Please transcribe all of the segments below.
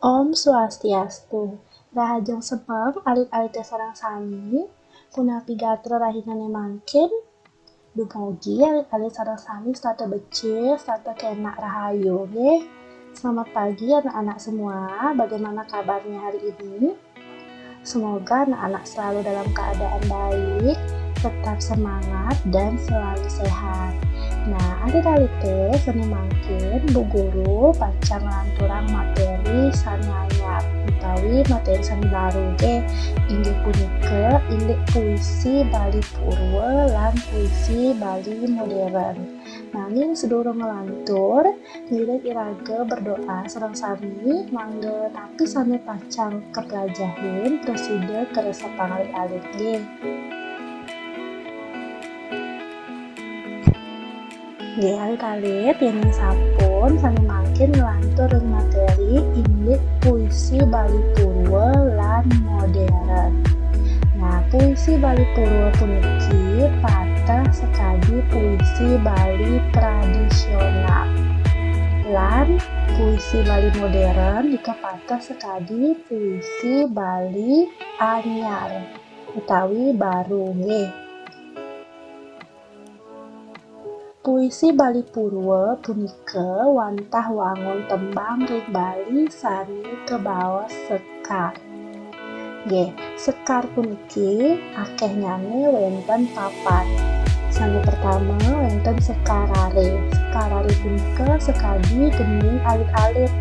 Om Swastiastu. Rahajang sebab alit-alit sareng sami, punapi gatra rahinane mangkin, dumugi alit-alit sareng sami stata becik, stata kena rahayu, nggih. Selamat pagi anak-anak semua, bagaimana kabarnya hari ini? Semoga anak-anak selalu dalam keadaan baik, tetap semangat dan selalu sehat. Nah, adik-adik teh seni mangkin Bu Guru pancang lanturang materi sanayap utawi materi seni baru ge inggih punika indek puisi Bali Purwa lan puisi Bali modern. Nanging sedurung ngelantur, ngiring iraga berdoa sareng sami mangga tapi sami pacang kepelajahin presida keresa pangalit-alit ge. Nggih alit-alit yang sampun sami mangkin ngelantur materi indek puisi Bali Purwa lan modern. Nah, puisi Bali Purwa puniki patah sekali puisi Bali tradisional. Lan puisi Bali modern jika patah sekali puisi Bali anyar utawi baru nggih. Puisi Bali Purwa punika wantah wangun tembang ring Bali sami kebaos sekar. Nggih, sekar puniki akeh nyane wonten papat. Sami pertama wonten sekarare. Sekarare punika sekadi gending alit-alit.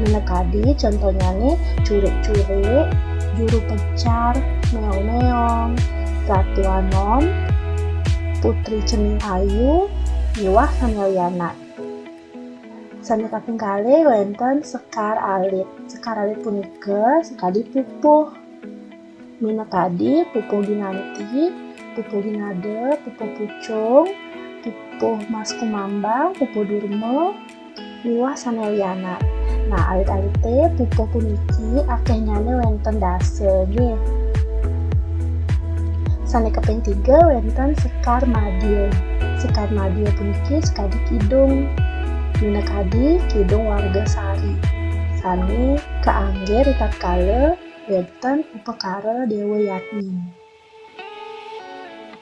Menekadi contohnya nih curik-curik, juru pecar, meong-meong, ratu anom, putri cening ayu, miwah saneliana. Sami kaping kalih wonten sekar alit. Sekar alit punika sekadi pupuh. Minekadi pupuh ginanti, pupuh ginade, pupuh pucung, pupuh mas kumambang, pupuh durma, miwah saneliana. Nah, alit-alit teh pupuh puniki akeh nyane wonten dase nggih. Sane kaping 3 wonten sekar madya. Sekar madya puniki sekadi kidung. Minekadi kidung warga sari. Sane kaangge ritatkala wonten upakara Dewa Yatni.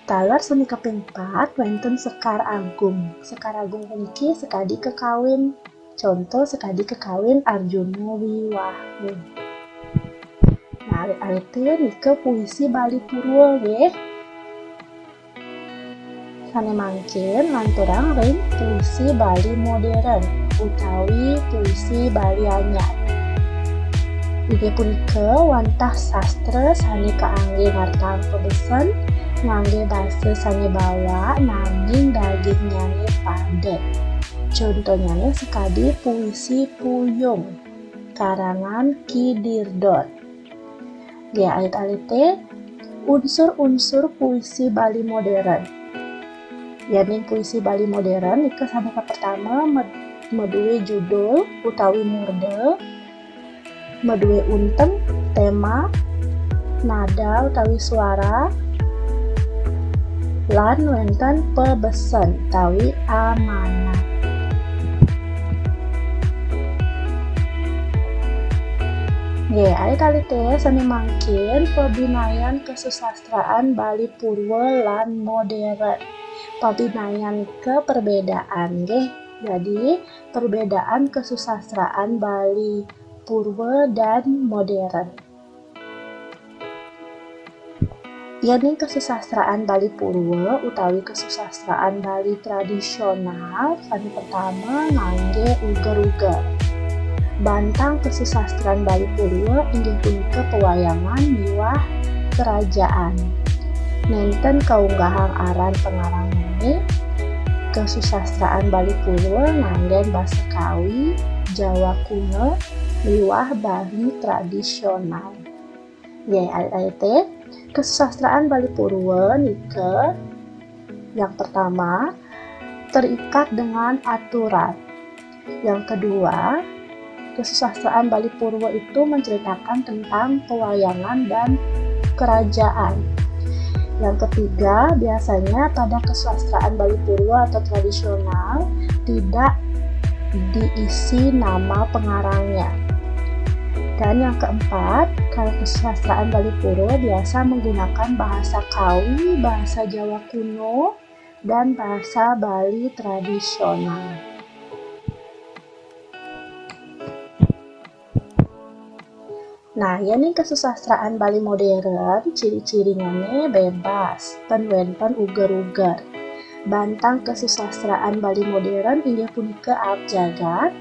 Talar sami kaping 4 wonten sekar agung. Sekar agung puniki sekadi kekawin. Contoh sekadi kekawin Arjuna Wiwah. Nah, alit-alit teh nika puisi Bali Purwa nggih. Sane mangkin lanturang ring puisi Bali modern utawi puisi Bali anyar. Inggih punika wantah sastra sane kaangge ngartang pebesen, ngangge basa sane bawa nanging daging nyane padet. Contohnya sekadi puisi Puyung karangan Ki Dirdot. Ya, alit-alit teh unsur-unsur puisi Bali modern. Yaning puisi Bali modern nika saneka pertama meduwe judul utawi murde, meduwe untem tema, nada utawi suara, lan wonten pebesen utawi amanat. Nggih, alit-alit teh sami mangkin pabinayan kesusastraan Bali Purwa lan modern. Pabinayan ke perbedaan nggih. Jadi, perbedaan kesusastraan Bali Purwa dan modern. Yaning kesusastraan Bali Purwa utawi kesusastraan Bali tradisional sami pertama ngangge uger-uger. Bantang kesusastraan Bali Purwa inggih punika pewayangan miwah kerajaan. Nenten kaunggahang aran pengarangane kesusastraan Bali Purwa nganggen basa Kawi, Jawa kuno, miwah Bali tradisional. Ya, alit-alit kesusastraan Bali Purwa nika yang pertama terikat dengan aturan. Yang kedua, kesusastraan Bali Purwa itu menceritakan tentang pewayangan dan kerajaan. Yang ketiga, biasanya pada kesusastraan Bali Purwa atau tradisional tidak diisi nama pengarangnya. Dan yang keempat, kalau kesusastraan Bali Purwo biasa menggunakan bahasa Kawi, bahasa Jawa kuno, dan bahasa Bali tradisional. Nah, ya nih kesusastraan Bali modern, ciri-cirinya nih bebas, penwenten uger-uger. Bantang kesusastraan Bali modern ini punika abjagat,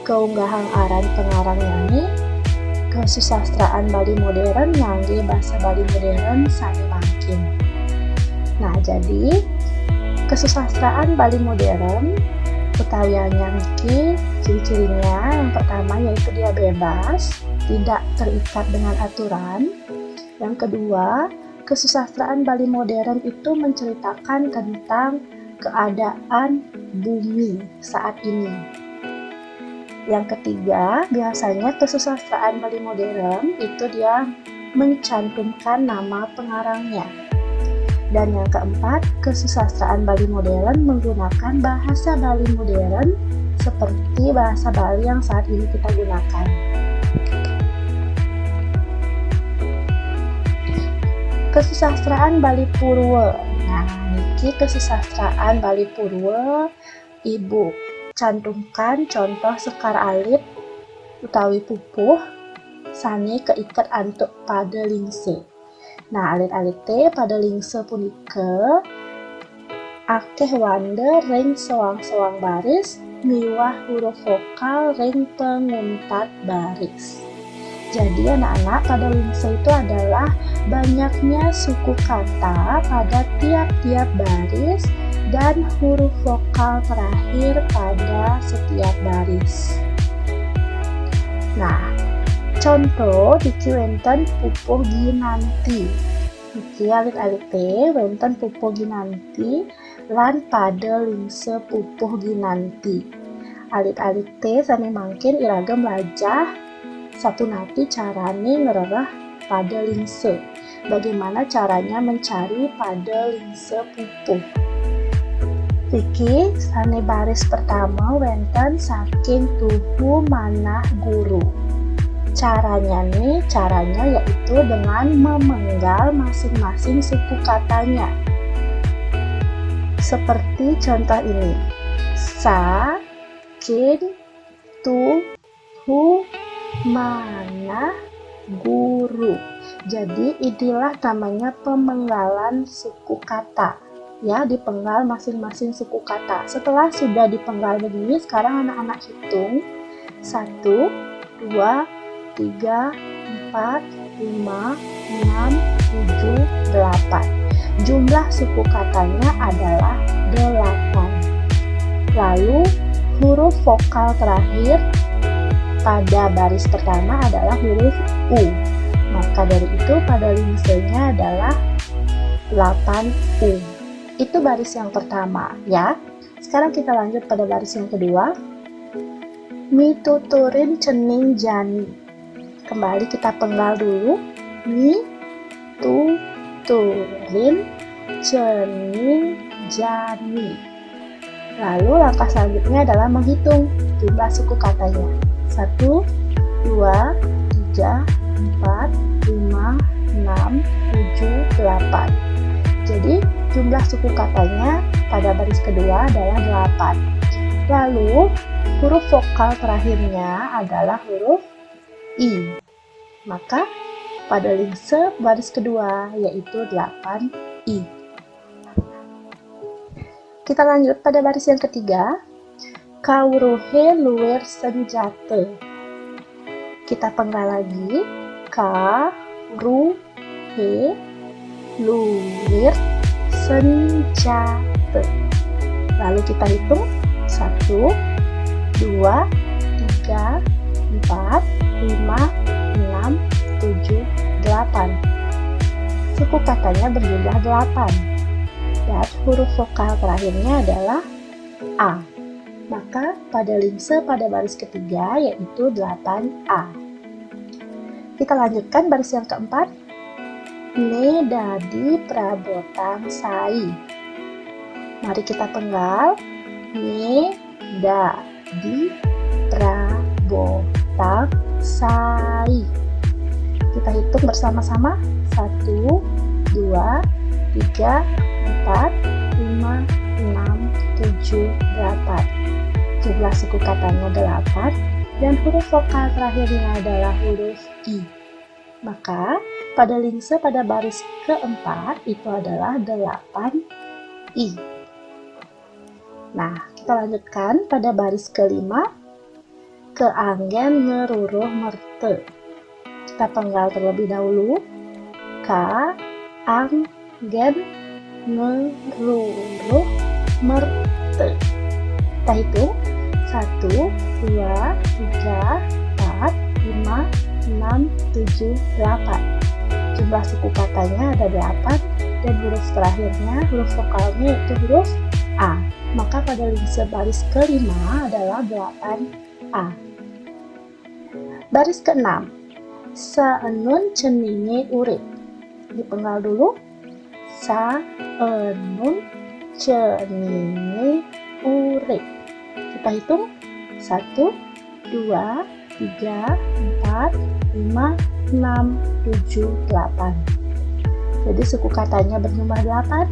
keunggahan aran pengarangnya nih, kesusastraan Bali modern ngangge bahasa Bali modern sami mangkin. Nah, jadi kesusastraan Bali modern utawi nyangki ciri-cirinya yang pertama yaitu dia bebas, tidak terikat dengan aturan. Yang kedua, kesusastraan Bali modern itu menceritakan tentang keadaan bumi saat ini. Yang ketiga, biasanya kesusastraan Bali modern itu dia mencantumkan nama pengarangnya. Dan yang keempat, kesusastraan Bali modern menggunakan bahasa Bali modern seperti bahasa Bali yang saat ini kita gunakan. Kesusastraan Bali Purwo. Nah, niki kesusastraan Bali Purwo Ibu cantumkan contoh sekar alit utawi pupuh sane keiket antuk pada lingse. Nah, alit-alit pada lingse punika akeh wande ring sewang-sewang baris miwah huruf vokal ring penguntat baris. Jadi anak-anak, pada lingse itu adalah banyaknya suku kata pada tiap-tiap baris dan huruf vokal terakhir pada setiap baris. Nah, contoh diki wenten pupuh ginanti. Diki alit-alit wenten pupuh ginanti lan pada lingse pupuh ginanti. Alit-alit sami mangkin iragam lajah sapunati carane ngererah pada lingse. Bagaimana caranya mencari pada lingse pupuh. Iki sane baris pertama wenten saking tuhu manah guru. Caranya yaitu dengan memenggal masing-masing suku katanya. Seperti contoh ini. Saking tuhu manah guru. Jadi inilah namanya pemenggalan suku kata. Ya, dipenggal masing-masing suku kata. Setelah sudah dipenggal begini, sekarang anak-anak hitung 1, 2, 3, 4, 5, 6, 7, 8. Jumlah suku katanya adalah 8. Lalu huruf vokal terakhir pada baris pertama adalah huruf U. Maka dari itu pada lingsenya adalah 8U. Itu baris yang pertama ya. Sekarang kita lanjut pada baris yang kedua. Mituturin cening jani. Kembali kita penggal dulu. Mituturin cening jani. Lalu langkah selanjutnya adalah menghitung jumlah suku katanya. 1, 2, 3, 4, 5, 6, 7, 8. Jadi jumlah suku katanya pada baris kedua adalah 8. Lalu huruf vokal terakhirnya adalah huruf I. Maka pada lingse baris kedua yaitu 8I. Kita lanjut pada baris yang ketiga. Kauruhe luwer senjata. Kita penggal lagi. Kauruhe luwer senjata. Lalu kita hitung 1, 2, 3, 4, 5, 6, 7, 8. Suku katanya berjumlah 8. Dan huruf vokal terakhirnya adalah A. Maka pada lingse pada baris ketiga yaitu 8A. Kita lanjutkan baris yang keempat. Ne dadi prabotang sai. Mari kita penggal. Ne dadi prabotang tentang sai. Kita hitung bersama-sama. 1, 2, 3, 4, 5, 6, 7, 8. Jumlah suku katanya 8 dan huruf vokal terakhirnya adalah huruf I. Maka pada lingse pada baris keempat itu adalah 8 I. Nah, kita lanjutkan pada baris kelima. Keanggen ngeruruh merte. Kita penggal terlebih dahulu. Ka, ang, gen, ngeruruh merte. Kita hitung. 1, 2, 3, 4, 5, 6, 7, 8. Jumlah suku katanya ada 8 dan huruf terakhirnya, huruf vokalnya itu huruf A. Maka pada lingse baris kelima adalah 8A. Baris keenam. Saenun ceninge urip. Dipenggal dulu. Saenun ceninge urip. Kita hitung. 1, 2, 3, 4, 5, 6, 7, 8. Jadi suku katanya berjumlah 8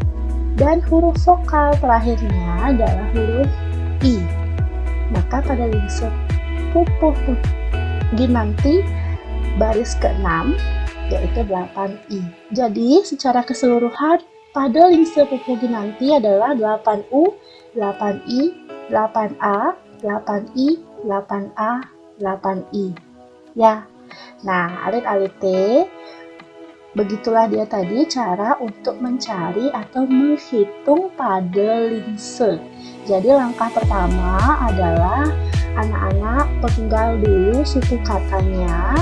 dan huruf vokal terakhirnya adalah huruf I. Maka pada lingse pupuh ginanti baris ke-6 yaitu 8I. Jadi secara keseluruhan pada lingse pupuh ginanti adalah 8U, 8I, 8A, 8I, 8A, 8I. Ya. Nah, alit-alit begitulah dia tadi cara untuk mencari atau menghitung pada lingse. Jadi langkah pertama adalah anak-anak penggal dulu suku katanya.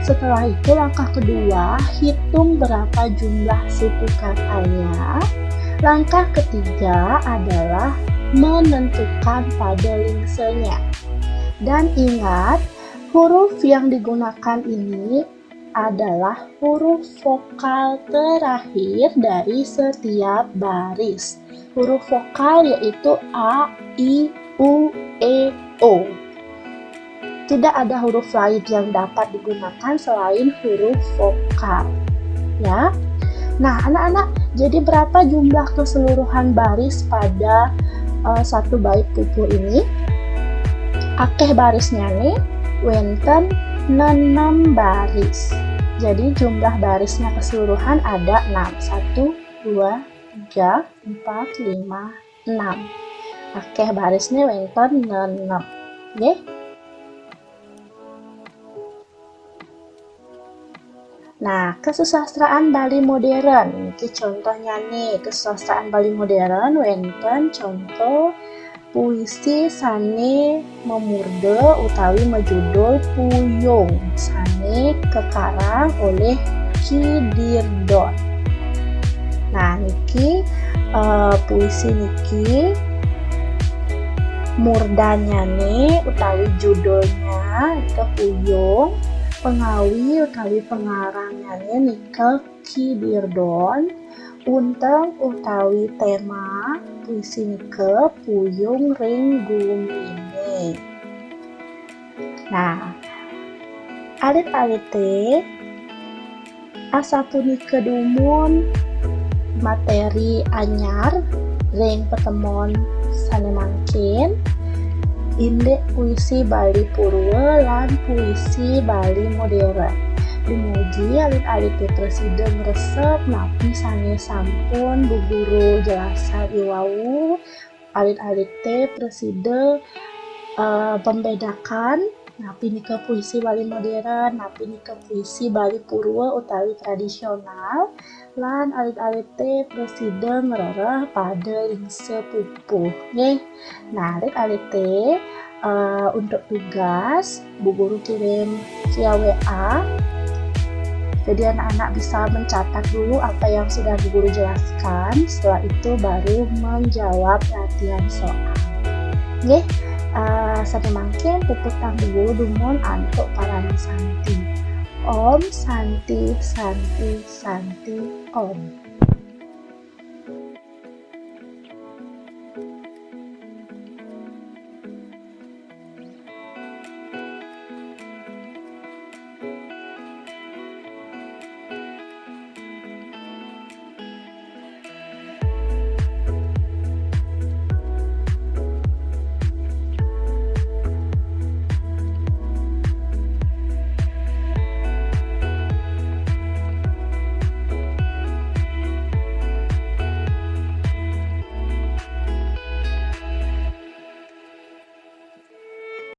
Setelah itu langkah kedua, hitung berapa jumlah suku katanya. Langkah ketiga adalah menentukan pada lingsenya. Dan ingat, huruf yang digunakan ini adalah huruf vokal terakhir dari setiap baris. Huruf vokal yaitu A, I, U, E, O. Tidak ada huruf lain yang dapat digunakan selain huruf vokal. Ya. Nah, anak-anak, jadi berapa jumlah keseluruhan baris pada satu bait pupuh ini? Akeh barisnya nih, wenten 6 baris. Jadi jumlah barisnya keseluruhan ada 6. 1, 2, 3, 4, 5, 6. Akeh barisnya wenten 6. Nggih. Nah, kesusastraan Bali modern. Ini contohnya nih, kesusastraan Bali modern wenten contoh puisi sane memurde utawi mejudul Puyung sane kekarang oleh Ki Dirdon. Nah, niki puisi niki murdanya nih utawi judulnya ke Puyung, pengawi utawi pengarangnya nika Ki Dirdon, unteng utawi tema puisi nike Puyung ring gumine. Nah, alit-alit asapunika dumun materi anyar ring petemon sanemangkin indek puisi Bali Purwa lan puisi Bali modern. Dumugi alit-alit presiden resep napi sane sampun bu guru jelasan iwau. Alit-alit presiden membedakan napi nika puisi Bali modern, napi nika puisi Bali Purwa utawi tradisional. Lan alit-alit presiden ngerereh pada lingse pupuh. Nggih. Nah, alit-alit untuk tugas bu guru kirim via WA. Jadi anak-anak bisa mencatat dulu apa yang sudah bu guru jelaskan. Setelah itu baru menjawab latihan soal. Nggih. Sampai mangkin pupuh tang bu guru dumun antuk parani santi. Om Santi Santi Santi Om.